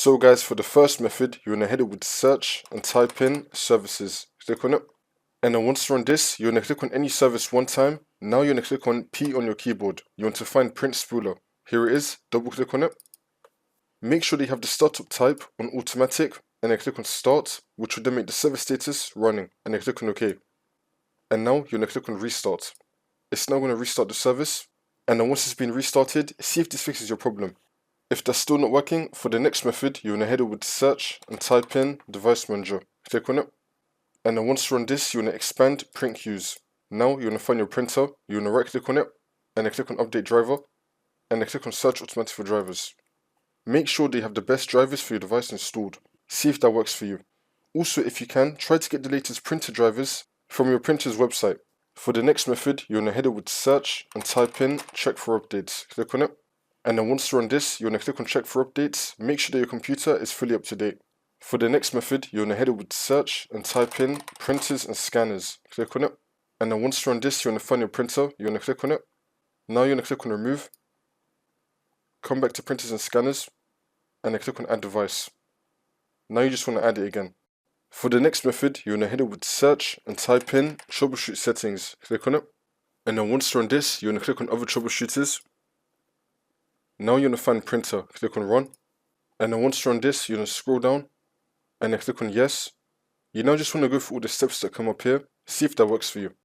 So guys, for the first method, you want to head it with search and type in services. Click on it. And then once you're on this, you want to click on any service one time. Now you want to click on P on your keyboard. You want to find print spooler. Here it is. Double click on it. Make sure that you have the startup type on automatic and then click on start, which will then make the service status running, and then click on OK. And now you want to click on restart. It's now going to restart the service, and then once it's been restarted, see if this fixes your problem. If that's still not working, for the next method, you want to head it with search and type in device manager. Click on it. And then once you're on this, you want to expand print queues. Now you want to find your printer, you want to right click on it, and then click on update driver, and then click on search automatic for drivers. Make sure that you have the best drivers for your device installed. See if that works for you. Also, if you can, try to get the latest printer drivers from your printer's website. For the next method, you want to head it with search and type in check for updates. Click on it. And then once you're on this, you want to click on check for updates. Make sure that your computer is fully up to date. For the next method, you want to head it with search and type in printers and scanners. Click on it. And then once you're on this, you want to find your printer. You want to click on it. Now you want to click on remove. Come back to printers and scanners. And then click on add device. Now you just want to add it again. For the next method, you want to head it with search and type in troubleshoot settings. Click on it. And then once you're on this, you want to click on other troubleshooters. Now you want to find printer. Click on run. And then once you're on this, you want to scroll down and then click on yes. You now just want to go through all the steps that come up here. See if that works for you.